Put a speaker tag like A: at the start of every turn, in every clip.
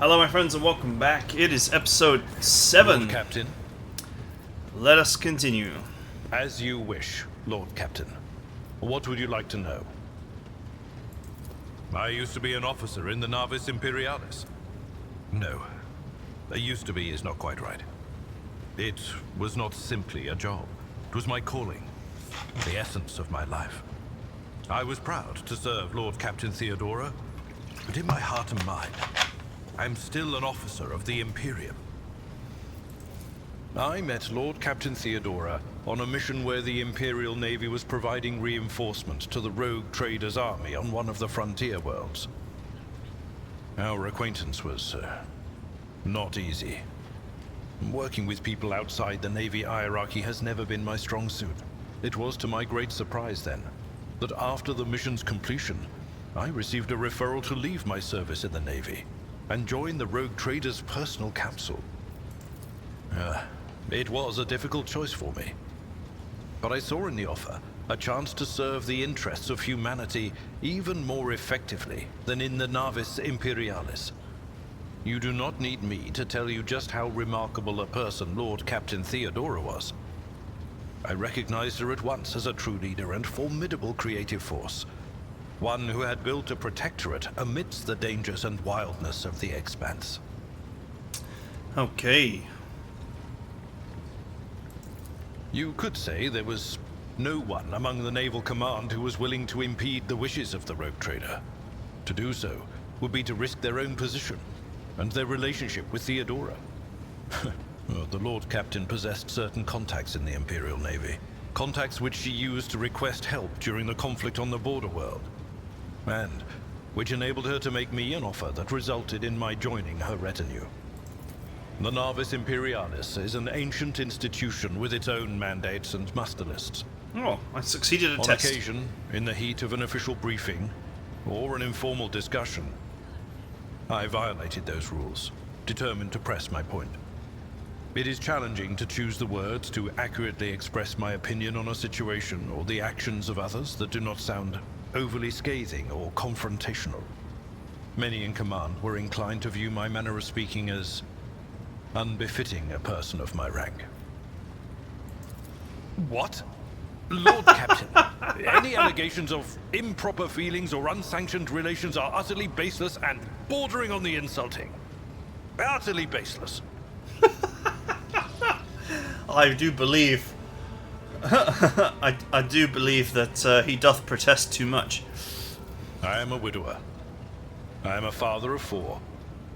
A: Hello my friends and welcome back. It is episode 7.
B: Lord Captain.
A: Let us continue.
B: As you wish, Lord Captain. What would you like to know?
C: I used to be an officer in the Navis Imperialis.
B: No.
C: Used to be is not quite right. It was not simply a job. It was my calling. The essence of my life. I was proud to serve Lord Captain Theodora, but in my heart and mind, I'm still an officer of the Imperium.
B: I met Lord Captain Theodora on a mission where the Imperial Navy was providing reinforcement to the rogue traders' army on one of the frontier worlds. Our acquaintance was not easy. Working with people outside the Navy hierarchy has never been my strong suit. It was to my great surprise then, that after the mission's completion, I received a referral to leave my service in the Navy and join the rogue traders' personal council. It was a difficult choice for me. But I saw in the offer a chance to serve the interests of humanity even more effectively than in the Navis Imperialis. You do not need me to tell you just how remarkable a person Lord Captain Theodora was. I recognized her at once as a true leader and formidable creative force. One who had built a protectorate amidst the dangers and wildness of the expanse.
A: Okay.
B: You could say there was no one among the naval command who was willing to impede the wishes of the rogue trader. To do so would be to risk their own position and their relationship with Theodora. Well, the Lord Captain possessed certain contacts in the Imperial Navy. Contacts which she used to request help during the conflict on the border world. And which enabled her to make me an offer that resulted in my joining her retinue. The Navis Imperialis is an ancient institution with its own mandates and muster lists.
A: Oh, I succeeded a
B: On
A: test.
B: occasion, in the heat of an official briefing, or an informal discussion, I violated those rules, determined to press my point. It is challenging to choose the words to accurately express my opinion on a situation or the actions of others that do not sound overly scathing or confrontational. Many in command were inclined to view my manner of speaking as unbefitting a person of my rank. What? Lord Captain, any allegations of improper feelings or unsanctioned relations are utterly baseless and bordering on the insulting. Utterly baseless.
A: I do believe... I do believe that he doth protest too much.
B: I am a widower. I am a father of 4,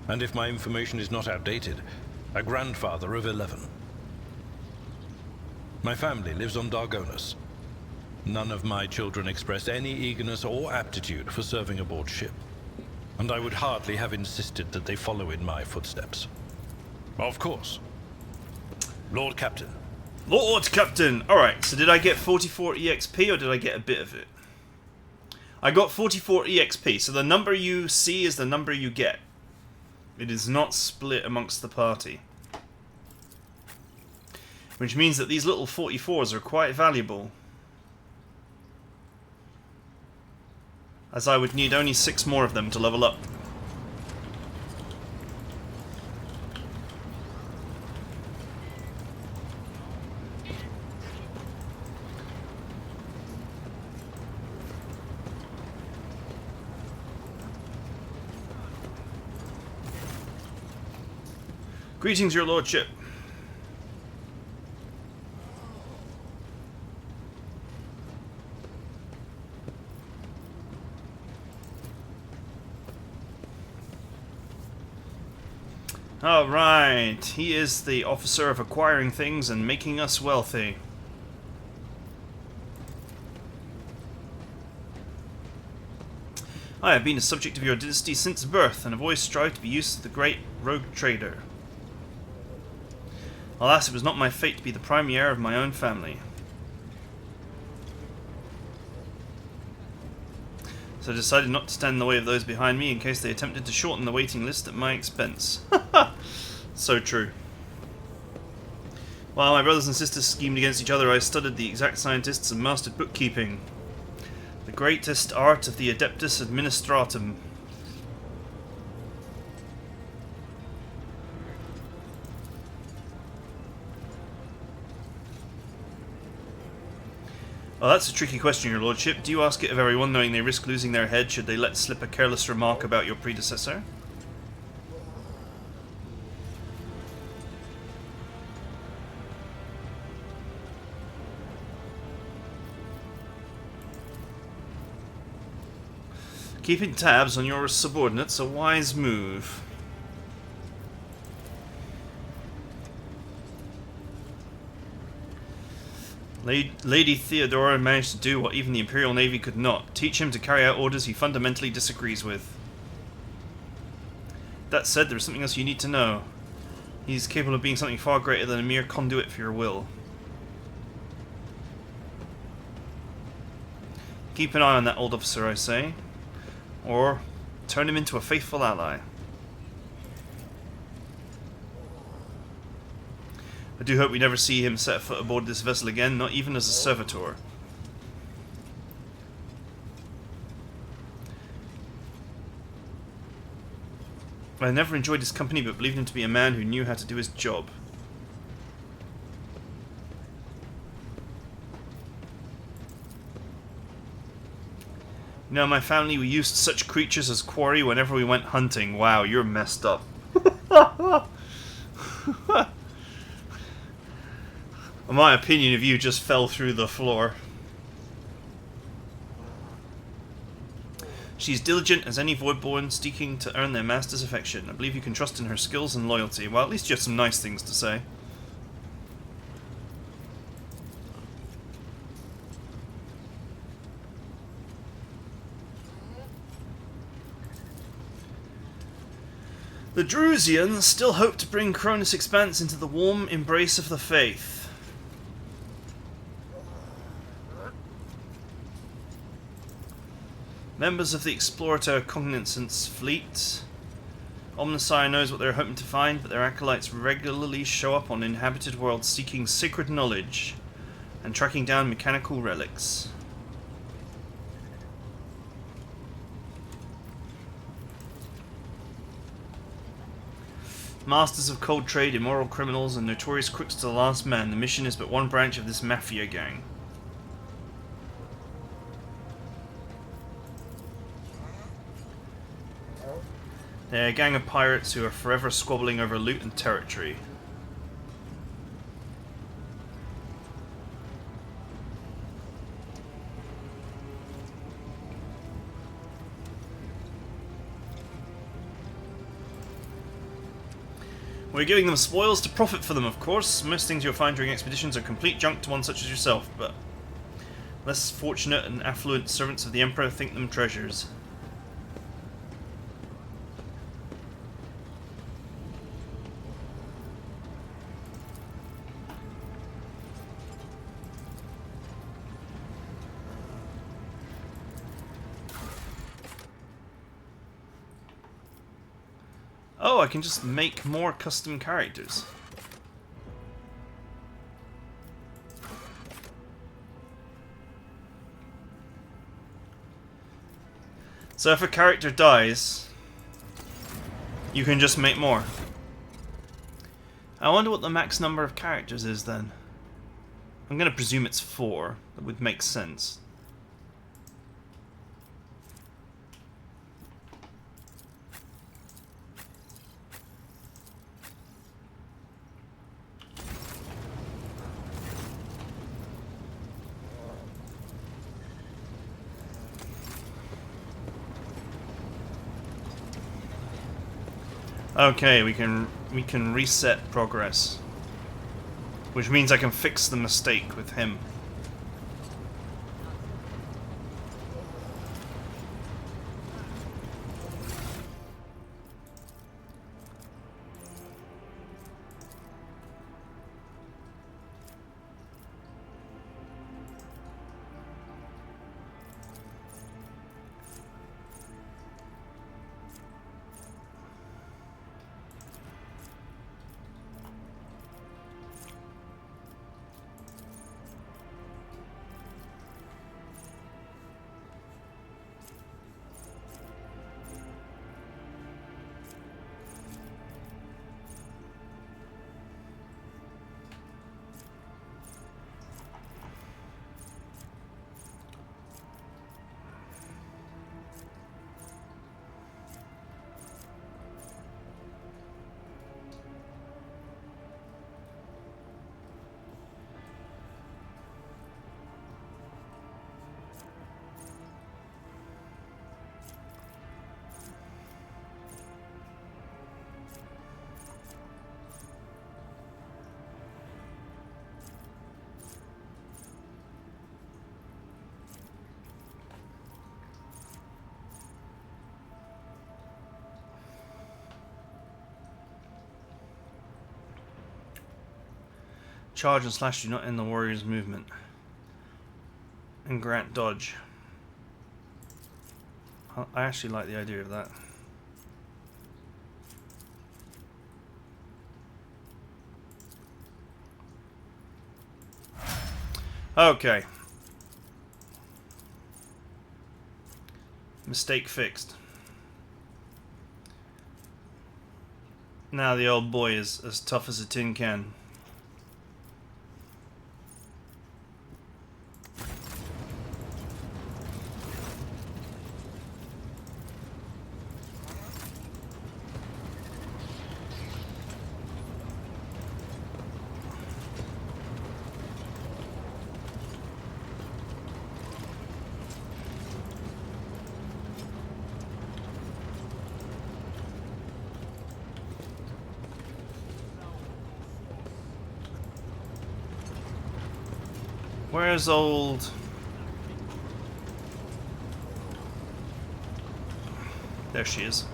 B: and if my information is not outdated, a grandfather of 11. My family lives on Dargonus. None of my children express any eagerness or aptitude for serving aboard ship, and I would hardly have insisted that they follow in my footsteps. Of course. Lord Captain.
A: Lord Captain! Alright, so did I get 44 EXP or did I get a bit of it? I got 44 EXP, so the number you see is the number you get. It is not split amongst the party. Which means that these little 44s are quite valuable. As I would need only 6 more of them to level up. Greetings, your lordship. Alright, he is the officer of acquiring things and making us wealthy. I have been a subject of your dynasty since birth, and have always strived to be used to the great rogue trader. Alas, it was not my fate to be the primary heir of my own family. So I decided not to stand in the way of those behind me in case they attempted to shorten the waiting list at my expense. So true. While my brothers and sisters schemed against each other, I studied the exact scientists and mastered bookkeeping. The greatest art of the adeptus administratum. Oh, that's a tricky question, your lordship. Do you ask it of everyone, knowing they risk losing their head should they let slip a careless remark about your predecessor? Keeping tabs on your subordinates, a wise move. Lady Theodora managed to do what even the Imperial Navy could not. Teach him to carry out orders he fundamentally disagrees with. That said, there's something else you need to know. He's capable of being something far greater than a mere conduit for your will. Keep an eye on that old officer, I say. Or turn him into a faithful ally. I do hope we never see him set foot aboard this vessel again, not even as a servitor. I never enjoyed his company, but believed him to be a man who knew how to do his job. You know, my family, we used such creatures as quarry whenever we went hunting. Wow, you're messed up. My opinion of you just fell through the floor. She's diligent as any voidborn seeking to earn their master's affection. I believe you can trust in her skills and loyalty. Well, at least you have some nice things to say. The Drusians still hope to bring Cronus Expanse into the warm embrace of the faith. Members of the Explorator Cognizance fleet. Omnissiah knows what they're hoping to find, but their acolytes regularly show up on inhabited worlds seeking sacred knowledge and tracking down mechanical relics. Masters of cold trade, immoral criminals, and notorious crooks to the last man. The mission is but one branch of this mafia gang. They're a gang of pirates who are forever squabbling over loot and territory. We're giving them spoils to profit for them, of course. Most things you'll find during expeditions are complete junk to one such as yourself, but less fortunate and affluent servants of the Emperor think them treasures. Oh, I can just make more custom characters. So if a character dies, you can just make more. I wonder what the max number of characters is then. I'm going to presume it's 4. That would make sense. Okay, we can reset progress, which means I can fix the mistake with him. Charge and slash do not end the warrior's movement. And grant dodge. I actually like the idea of that. Okay. Mistake fixed. Now the old boy is as tough as a tin can. Where's old... There she is.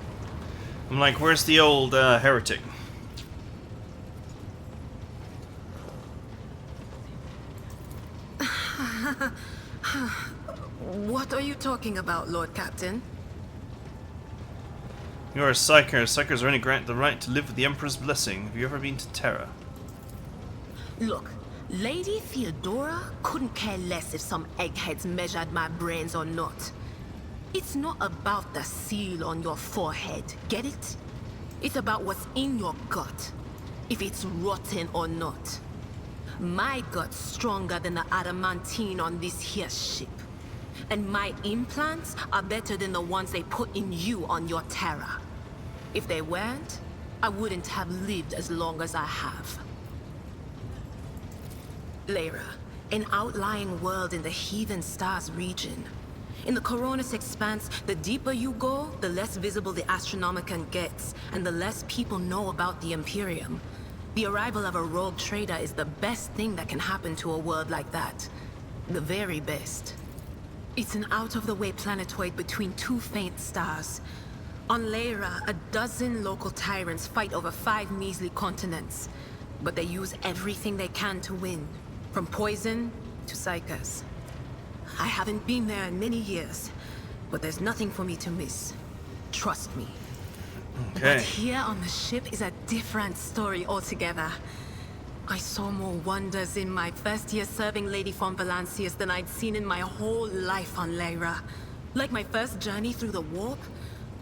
A: I'm like, where's the old heretic?
D: What are you talking about, Lord Captain?
A: You're a psyker. Psykers are only granted the right to live with the Emperor's blessing. Have you ever been to Terra?
D: Look, Lady Theodora couldn't care less if some eggheads measured my brains or not. It's not about the seal on your forehead, get it? It's about what's in your gut, if it's rotten or not. My gut's stronger than the adamantine on this here ship. And my implants are better than the ones they put in you on your Terra. If they weren't, I wouldn't have lived as long as I have. Lyra, an outlying world in the Heathen Stars region. In the Coronis Expanse, the deeper you go, the less visible the Astronomicon gets, and the less people know about the Imperium. The arrival of a rogue trader is the best thing that can happen to a world like that. The very best. It's an out-of-the-way planetoid between two faint stars. On Lyra, a dozen local tyrants fight over 5 measly continents. But they use everything they can to win. From poison to psychers. I haven't been there in many years, but there's nothing for me to miss. Trust me.
A: Okay.
D: But here on the ship is a different story altogether. I saw more wonders in my first year serving Lady von Valancius than I'd seen in my whole life on Lyra. Like my first journey through the warp,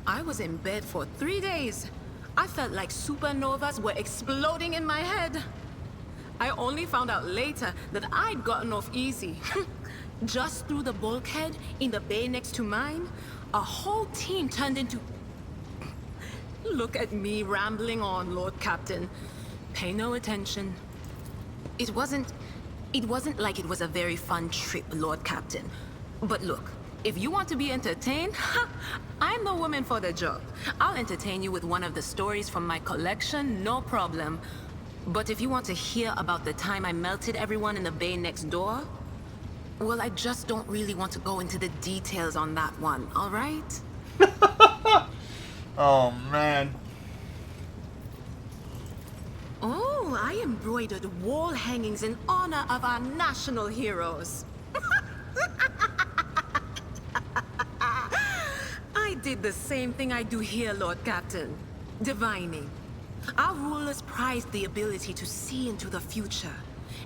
D: I was in bed for 3 days. I felt like supernovas were exploding in my head. I only found out later that I'd gotten off easy. Just through the bulkhead in the bay next to mine, a whole team turned into... Look at me rambling on, Lord Captain. Pay no attention. It wasn't like it was a very fun trip, Lord Captain. But look, if you want to be entertained, I'm the woman for the job. I'll entertain you with one of the stories from my collection, no problem. But if you want to hear about the time I melted everyone in the bay next door, well, I just don't really want to go into the details on that one, all right?
A: Oh, man.
D: Oh, I embroidered wall hangings in honor of our national heroes. I did the same thing I do here, Lord Captain. Divining. Our rulers prized the ability to see into the future.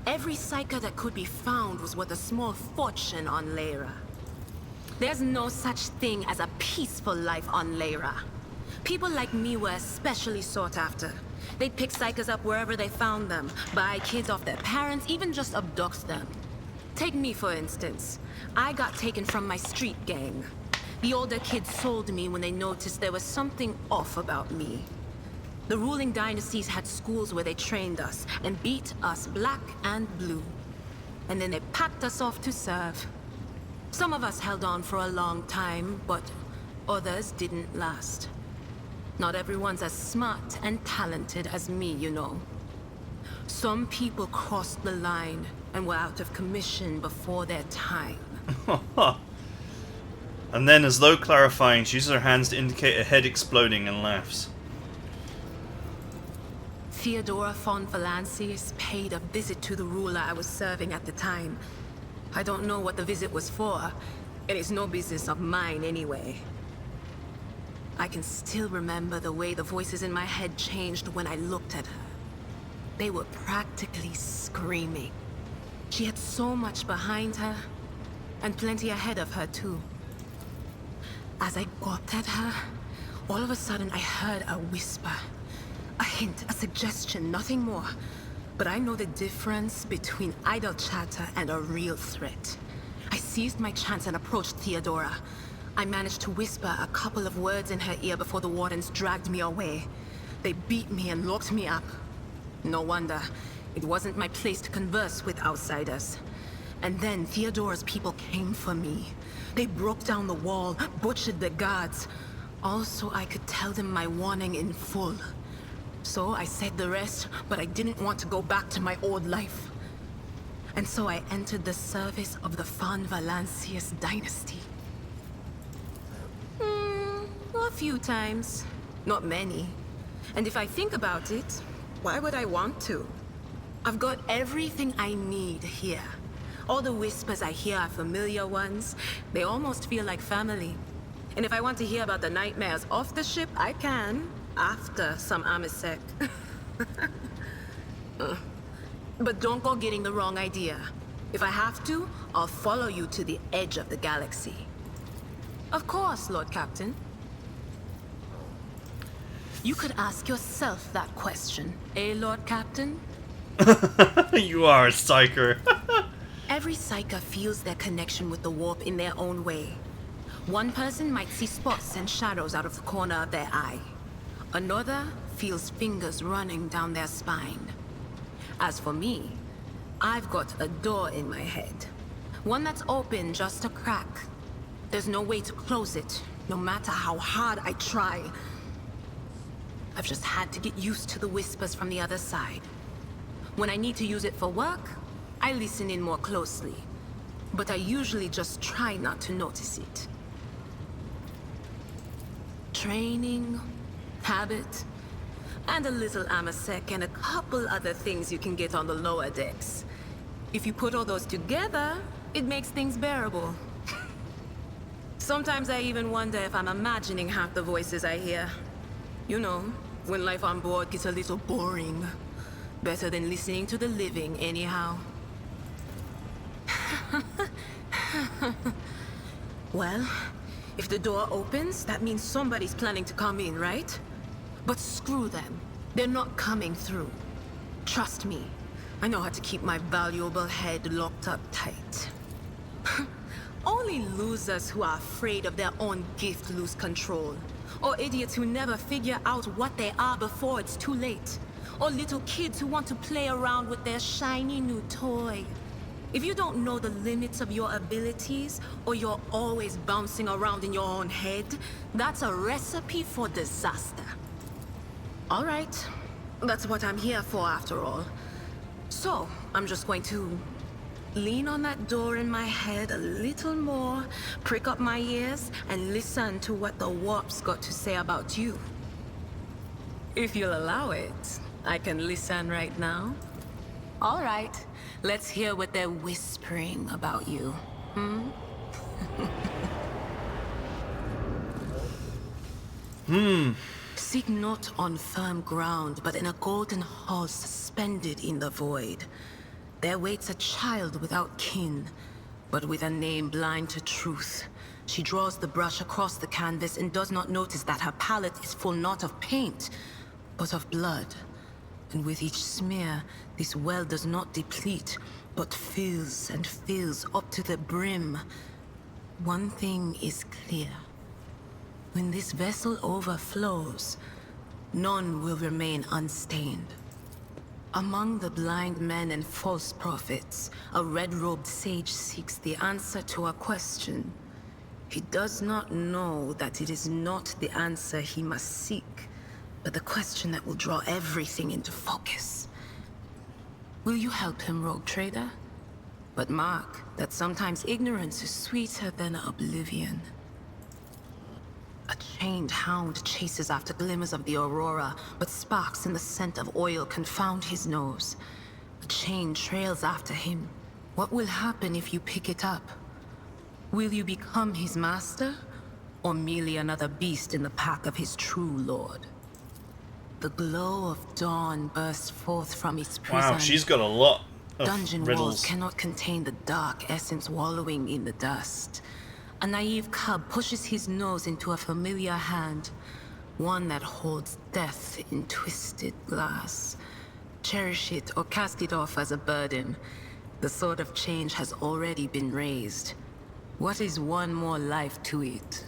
D: Every psyker that could be found was worth a small fortune on Lyra. There's no such thing as a peaceful life on Lyra. People like me were especially sought after. They'd pick psychers up wherever they found them, buy kids off their parents, even just abduct them. Take me, for instance. I got taken from my street gang. The older kids sold me when they noticed there was something off about me. The ruling dynasties had schools where they trained us and beat us black and blue. And then they packed us off to serve. Some of us held on for a long time, but others didn't last. Not everyone's as smart and talented as me, you know. Some people crossed the line and were out of commission before their time.
A: And then, as though clarifying, she uses her hands to indicate a head exploding and laughs.
D: Theodora von Valancius paid a visit to the ruler I was serving at the time. I don't know what the visit was for, and it's no business of mine anyway. I can still remember the way the voices in my head changed when I looked at her. They were practically screaming. She had so much behind her, and plenty ahead of her too. As I gawped at her, all of a sudden I heard a whisper. A hint, a suggestion, nothing more. But I know the difference between idle chatter and a real threat. I seized my chance and approached Theodora. I managed to whisper a couple of words in her ear before the wardens dragged me away. They beat me and locked me up. No wonder. It wasn't my place to converse with outsiders. And then Theodora's people came for me. They broke down the wall, butchered the guards. Also, I could tell them my warning in full. So I said the rest, but I didn't want to go back to my old life. And so I entered the service of the von Valancius Dynasty. A few times. Not many. And if I think about it, why would I want to? I've got everything I need here. All the whispers I hear are familiar ones. They almost feel like family. And if I want to hear about the nightmares off the ship, I can. After some Amisec. But don't go getting the wrong idea. If I have to, I'll follow you to the edge of the galaxy. Of course, Lord Captain. You could ask yourself that question, eh, Lord Captain?
A: You are a psyker.
D: Every psyker feels their connection with the warp in their own way. One person might see spots and shadows out of the corner of their eye. Another feels fingers running down their spine. As for me, I've got a door in my head. One that's open just a crack. There's no way to close it, no matter how hard I try. I've just had to get used to the whispers from the other side. When I need to use it for work, I listen in more closely. But I usually just try not to notice it. Training, habit, and a little Amasec and a couple other things you can get on the lower decks. If you put all those together, it makes things bearable. Sometimes I even wonder if I'm imagining half the voices I hear. You know, when life on board gets a little boring. Better than listening to the living, anyhow. Well, if the door opens, that means somebody's planning to come in, right? But screw them. They're not coming through. Trust me, I know how to keep my valuable head locked up tight. Only losers who are afraid of their own gift lose control. Or idiots who never figure out what they are before it's too late. Or little kids who want to play around with their shiny new toy. If you don't know the limits of your abilities, or you're always bouncing around in your own head, that's a recipe for disaster. All right, that's what I'm here for after all. So, I'm just going to lean on that door in my head a little more, prick up my ears, and listen to what the warp's got to say about you. If you'll allow it, I can listen right now. All right, let's hear what they're whispering about you. Seek not on firm ground, but in a golden hall suspended in the void. There waits a child without kin, but with a name blind to truth. She draws the brush across the canvas and does not notice that her palette is full not of paint, but of blood. And with each smear, this well does not deplete, but fills and fills up to the brim. One thing is clear. When this vessel overflows, none will remain unstained. Among the blind men and false prophets, a red-robed sage seeks the answer to a question. He does not know that it is not the answer he must seek, but the question that will draw everything into focus. Will you help him, rogue trader? But mark that sometimes ignorance is sweeter than oblivion. A chained hound chases after glimmers of the aurora, but sparks in the scent of oil confound his nose. The chain trails after him. What will happen if you pick it up? Will you become his master, or merely another beast in the pack of his true lord? The glow of dawn bursts forth from its prison.
A: Wow, she's got a lot of
D: Dungeon
A: riddles.
D: walls cannot contain the dark essence wallowing in the dust. A naive cub pushes his nose into a familiar hand, one that holds death in twisted glass. Cherish it or cast it off as a burden. The sword of change has already been raised. What is one more life to it?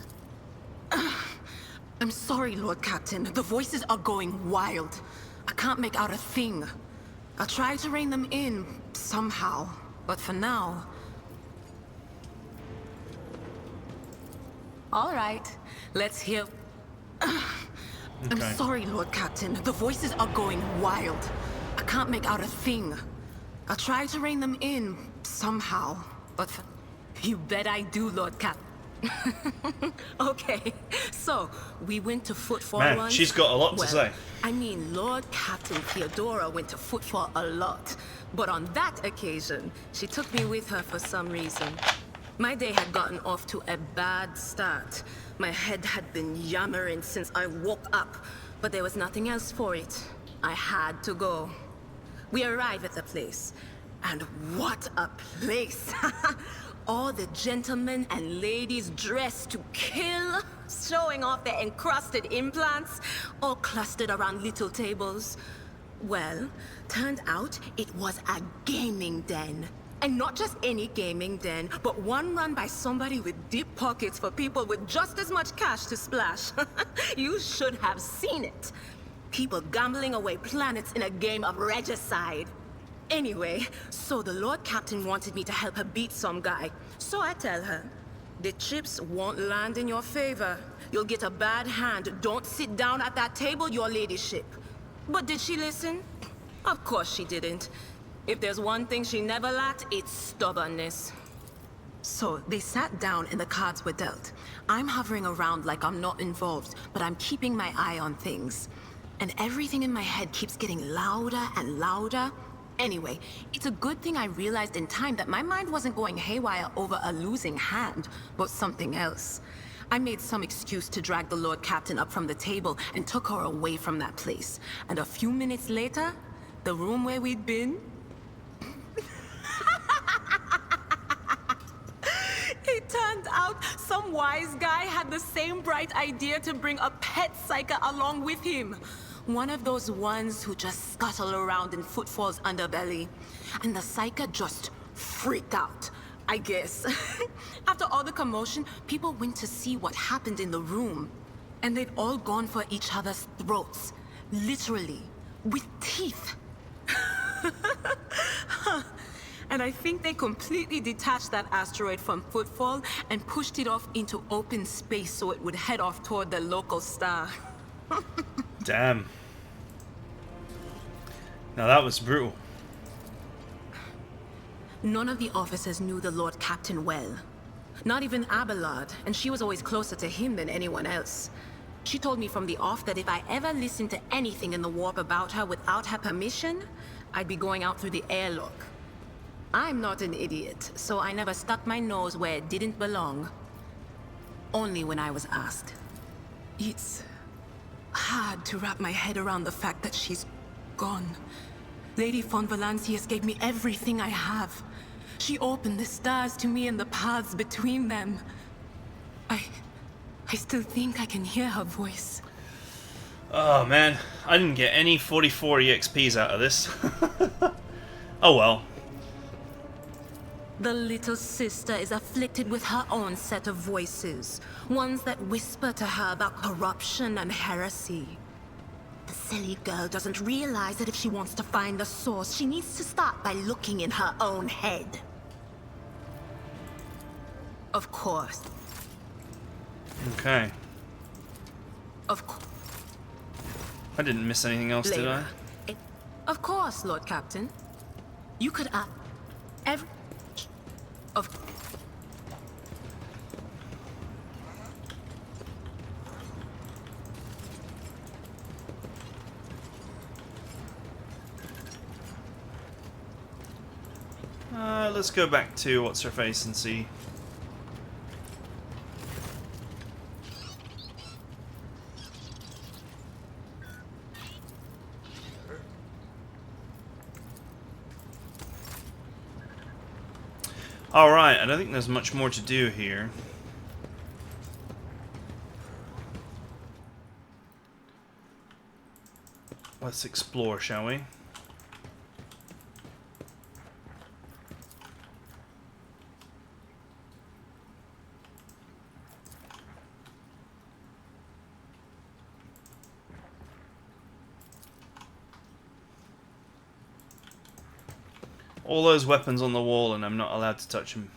D: I'm sorry, Lord Captain. The voices are going wild. I can't make out a thing. I'll try to rein them in, somehow. But for now... All right, let's hear... I'm sorry, Lord Captain. The voices are going wild. I can't make out a thing. I'll try to rein them in, somehow. But for... You bet I do, Lord Captain. Okay, so we went to Footfall
A: Man,
D: once.
A: she's got a lot to say.
D: I mean, Lord Captain Theodora went to Footfall a lot. But on that occasion, she took me with her for some reason. My day had gotten off to a bad start. My head had been yammering since I woke up, but there was nothing else for it. I had to go. We arrived at the place, and what a place! All the gentlemen and ladies dressed to kill, showing off their encrusted implants, all clustered around little tables. Well, turned out it was a gaming den. And not just any gaming den, but one run by somebody with deep pockets for people with just as much cash to splash. You should have seen it. People gambling away planets in a game of regicide. Anyway, so the Lord Captain wanted me to help her beat some guy. So I tell her, the chips won't land in your favor. You'll get a bad hand. Don't sit down at that table, your ladyship. But did she listen? Of course she didn't. If there's one thing she never lacked, it's stubbornness. So they sat down and the cards were dealt. I'm hovering around like I'm not involved, but I'm keeping my eye on things. And everything in my head keeps getting louder and louder. Anyway, it's a good thing I realized in time that my mind wasn't going haywire over a losing hand, but something else. I made some excuse to drag the Lord Captain up from the table and took her away from that place. And a few minutes later, the room where we'd been... It turned out some wise guy had the same bright idea to bring a pet psyker along with him. One of those ones who just scuttle around in Footfall's underbelly. And the psyker just freaked out, I guess. After all the commotion, people went to see what happened in the room. And they'd all gone for each other's throats. Literally. With teeth. And I think they completely detached that asteroid from Footfall and pushed it off into open space so it would head off toward the local star.
A: Damn. Now that was brutal.
D: None of the officers knew the Lord Captain well. Not even Abelard, and she was always closer to him than anyone else. She told me from the off that if I ever listened to anything in the warp about her without her permission, I'd be going out through the airlock. I'm not an idiot, so I never stuck my nose where it didn't belong. Only when I was asked. It's hard to wrap my head around the fact that she's gone. Lady von Valancius gave me everything I have. She opened the stars to me and the paths between them. I still think I can hear her voice.
A: Oh man, I didn't get any 44 EXPs out of this. Oh well.
D: The little sister is afflicted with her own set of voices. Ones that whisper to her about corruption and heresy. The silly girl doesn't realize that if she wants to find the source, she needs to start by looking in her own head. Of course.
A: Okay.
D: Of course.
A: I didn't miss anything else, did I?
D: Of course, Lord Captain. You could
A: Let's go back to what's her face and see. Alright, I don't think there's much more to do here. Let's explore, shall we? All those weapons on the wall and I'm not allowed to touch them.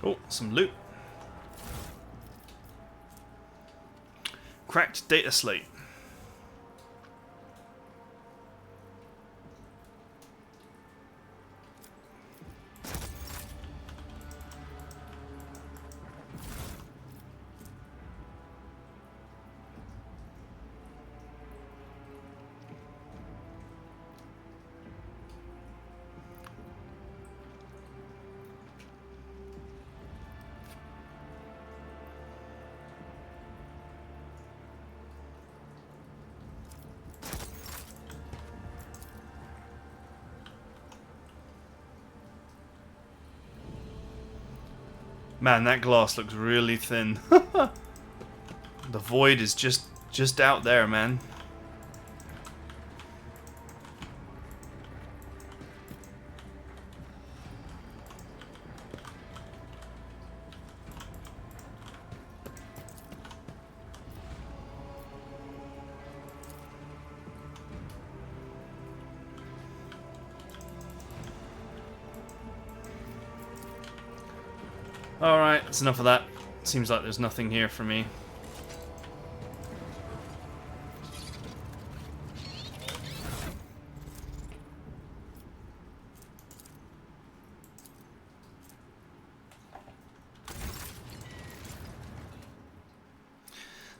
A: Oh, some loot. Cracked data slate. Man, that glass looks really thin. The void is just out there, man. Alright, that's enough of that. Seems like there's nothing here for me.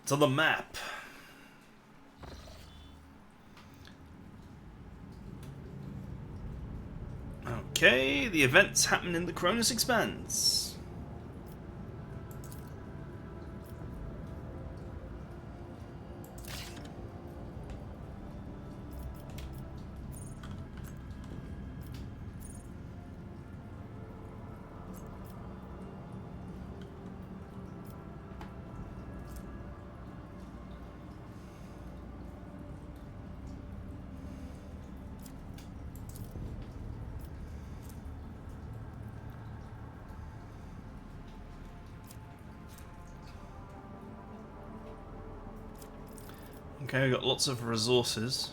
A: To the map. Okay, the events happen in the Cronus Expanse. Okay, we've got lots of resources.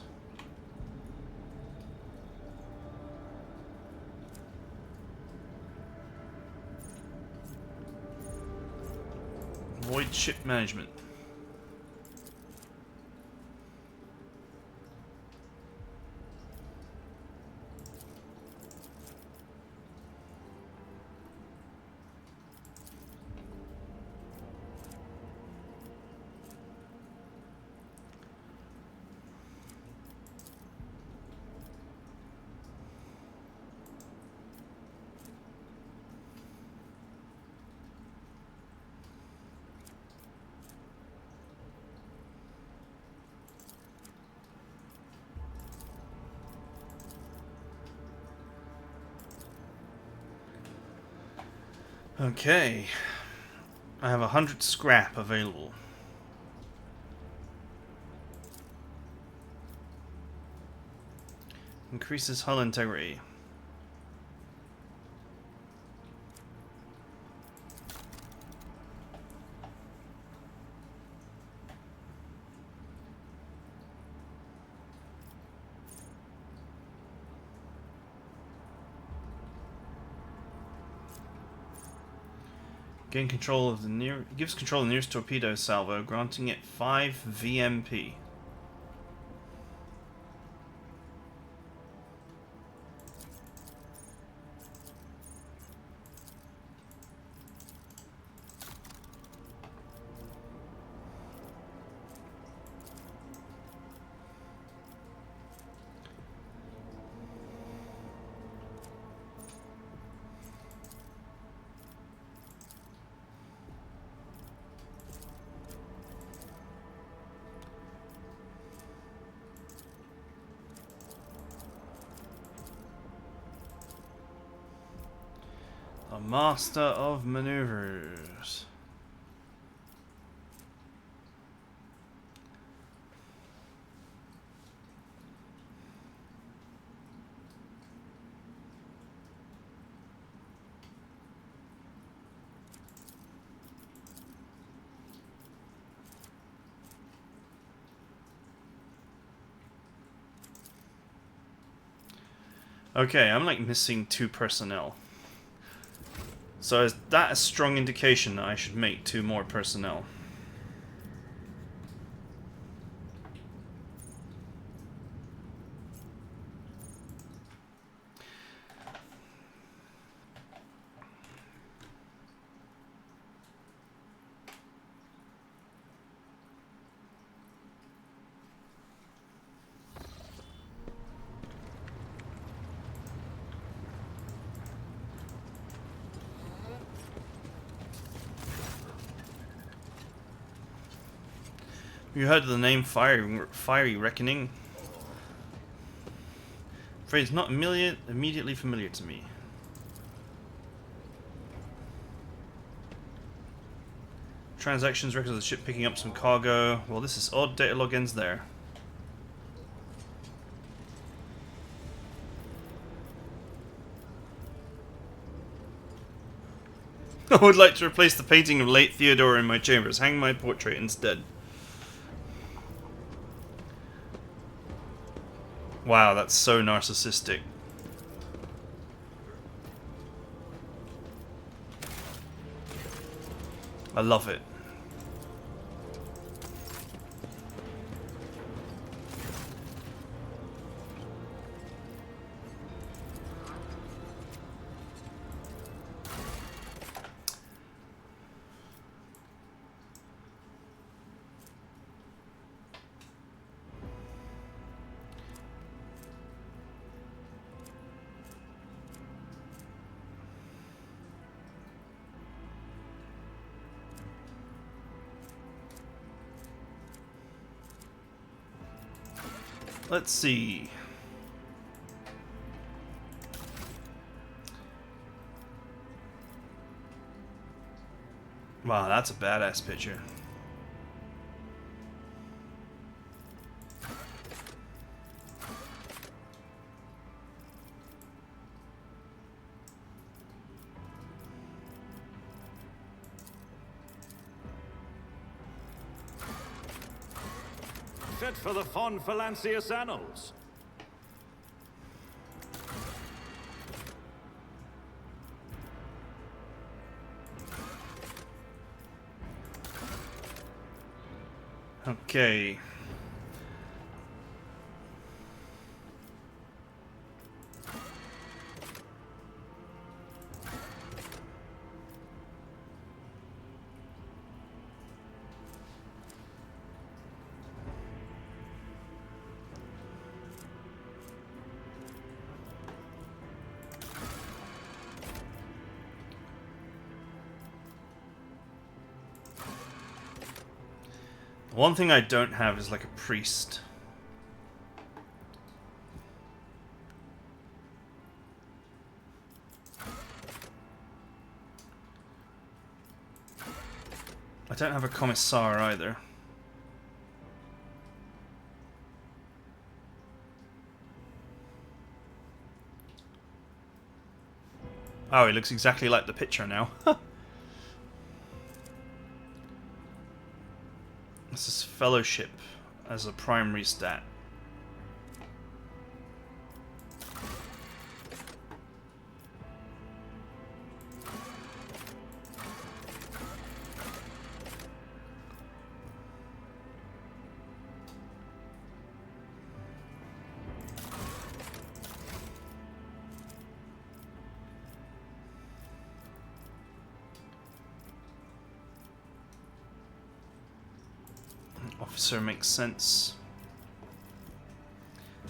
A: Void ship management. Okay, I have 100 scrap available. Increases hull integrity. Gain control of the gives control of the nearest torpedo salvo, granting it 5 VMP. A master of maneuvers. Okay, I'm like missing 2 personnel. So is that a strong indication that I should make 2 more personnel? You heard of the name Fiery Reckoning? Afraid it's not immediately familiar to me. Transactions, records of the ship picking up some cargo. Well, this is odd. Data log ends there. I would like to replace the painting of late Theodore in my chambers. Hang my portrait instead. Wow, that's so narcissistic. I love it. Let's see. Wow, that's a badass picture.
E: Fit for the Von Valancius annals.
A: Okay. One thing I don't have is like a priest. I don't have a commissar either. Oh, he looks exactly like the picture now. This is fellowship as a primary stat. Officer makes sense.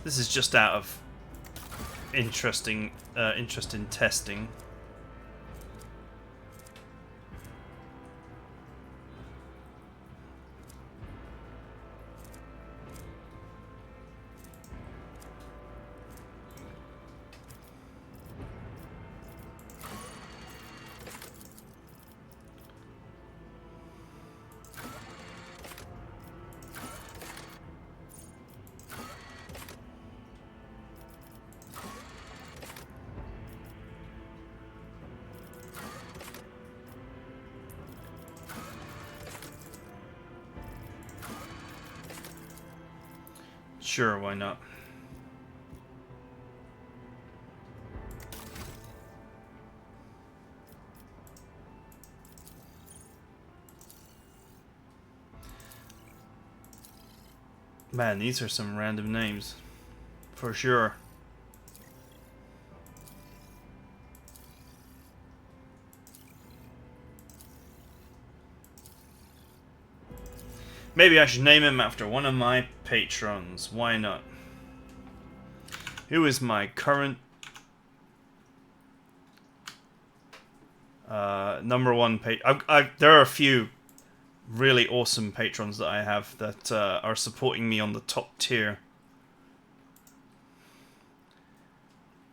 A: This is just out of interest in testing. Sure, why not? Man, these are some random names. For sure. Maybe I should name him after one of my patrons. Why not? Who is my current #1 patron? There are a few really awesome patrons that I have that are supporting me on the top tier.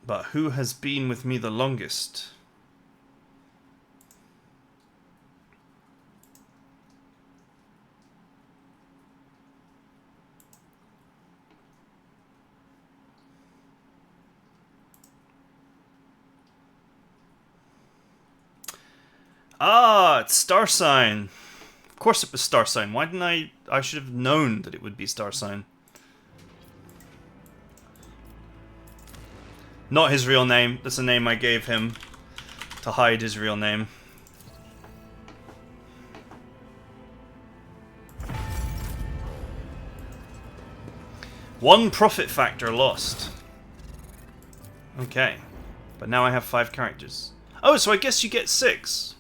A: But who has been with me the longest? Ah, it's Star Sign. Of course it was Star Sign. Why didn't I should have known that it would be Star Sign. Not his real name. That's a name I gave him to hide his real name. One profit factor lost. Okay. But now I have 5 characters. Oh, so I guess you get 6.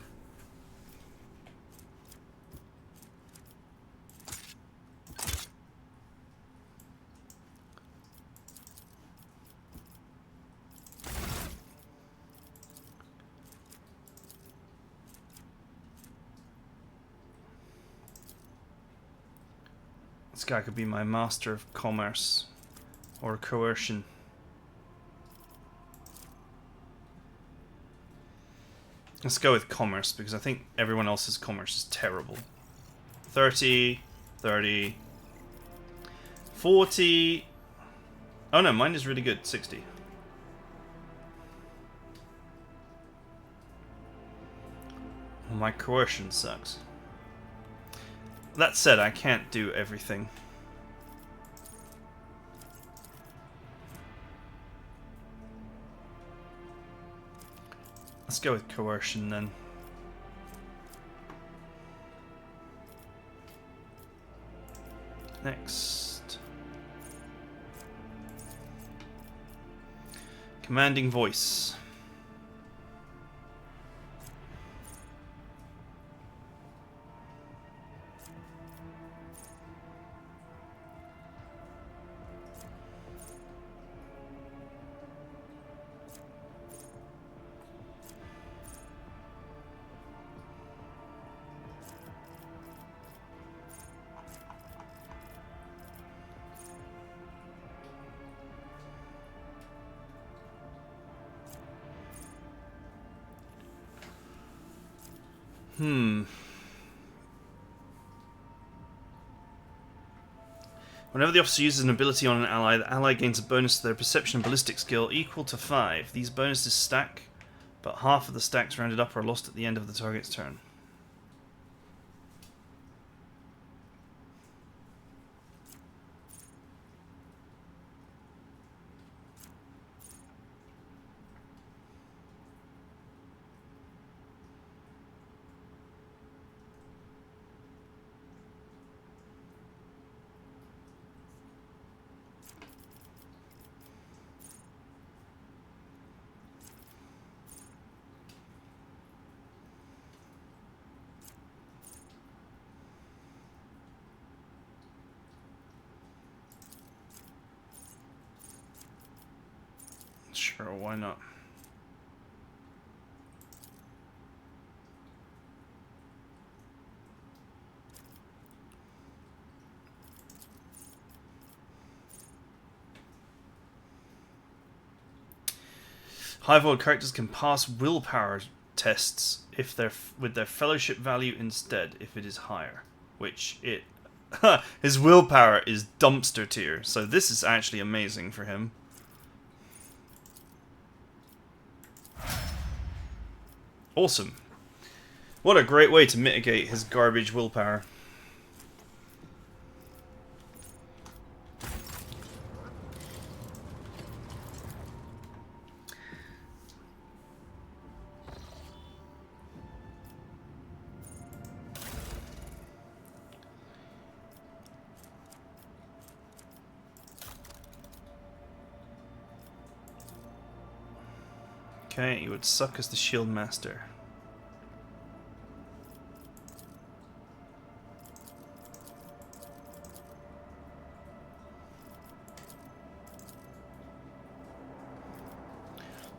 A: This guy could be my master of commerce or coercion. Let's go with commerce because I think everyone else's commerce is terrible. 30, 30, 40. Oh no, mine is really good. 60. Well, my coercion sucks. That said, I can't do everything. Let's go with coercion then. Next. Commanding voice. Whenever the officer uses an ability on an ally, the ally gains a bonus to their perception and ballistic skill equal to 5. These bonuses stack, but half of the stacks rounded up are lost at the end of the target's turn. Sure, why not? High-vol characters can pass willpower tests if they're with their fellowship value instead, if it is higher. Which it... his willpower is dumpster tier, so this is actually amazing for him. Awesome. What a great way to mitigate his garbage willpower. Okay, he would suck as the shield master.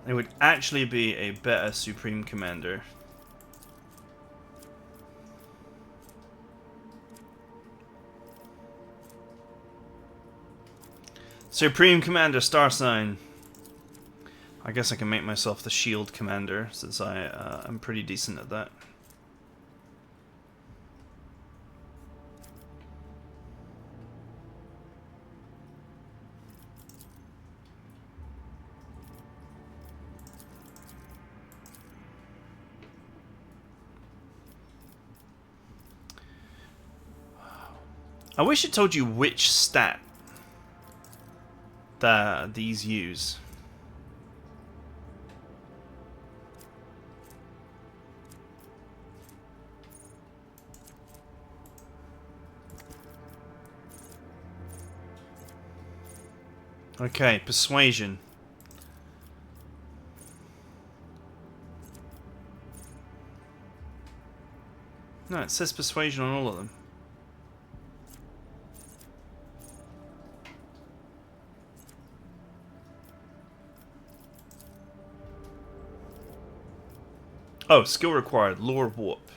A: It would actually be a better Supreme Commander. Supreme Commander star sign. I guess I can make myself the shield commander since I'm pretty decent at that. I wish it told you which stat that these use. Okay, persuasion. No, it says persuasion on all of them. Oh, skill required. Lore warp.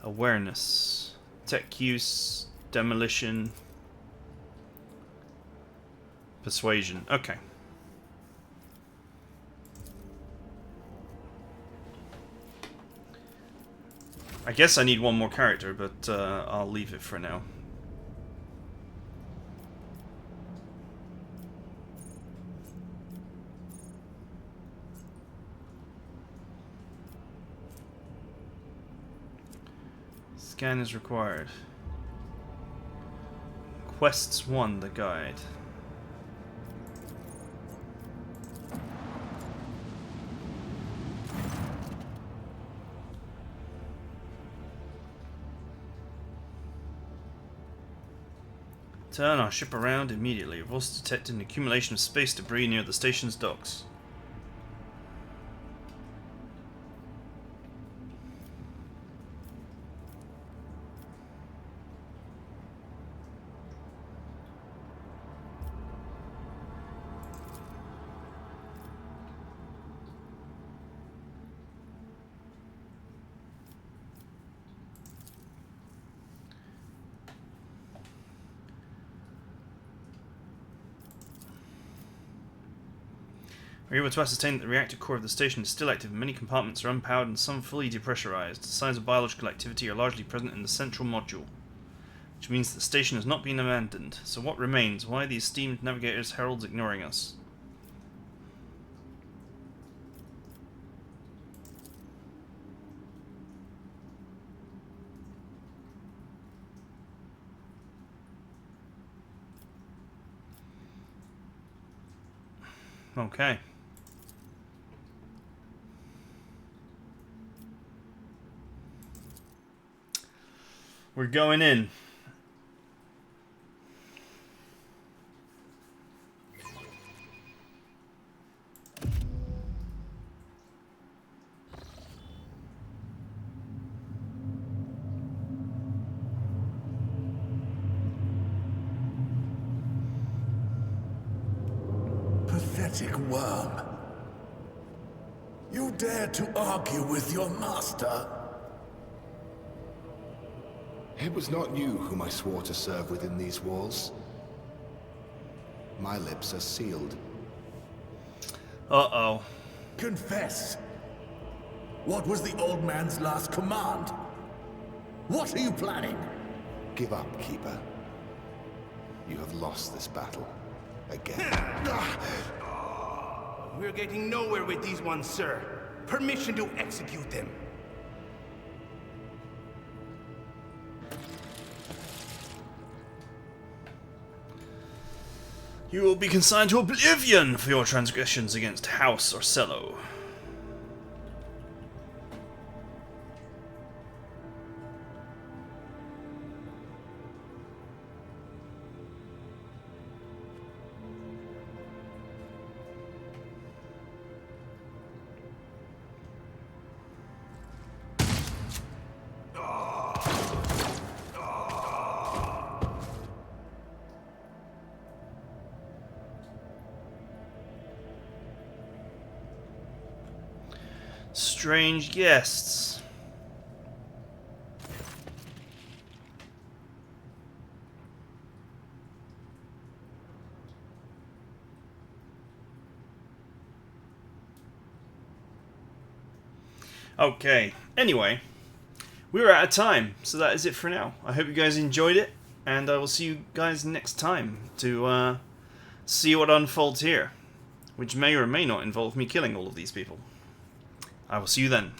A: Awareness. Tech use. Demolition. Persuasion. Okay. I guess I need one more character, but I'll leave it for now. Scan is required. Quests 1, the guide. Turn our ship around immediately. We've also detected an accumulation of space debris near the station's docks. We're able to ascertain that the reactor core of the station is still active. Many compartments are unpowered and some fully depressurized. Signs of biological activity are largely present in the central module, which means that the station has not been abandoned. So what remains? Why are these steamed navigators' heralds ignoring us? Okay. We're going in.
F: Pathetic. pathetic worm. You dare to argue with your master?
G: It was not you whom I swore to serve within these walls. My lips are sealed.
A: Uh-oh.
F: Confess. What was the old man's last command? What are you planning?
G: Give up, Keeper. You have lost this battle. Again.
H: We're getting nowhere with these ones, sir. Permission to execute them.
A: You will be consigned to oblivion for your transgressions against House Orsello. Strange guests. Okay, anyway, we're out of time, so that is it for now. I hope you guys enjoyed it, and I will see you guys next time to see what unfolds here, which may or may not involve me killing all of these people. I will see you then.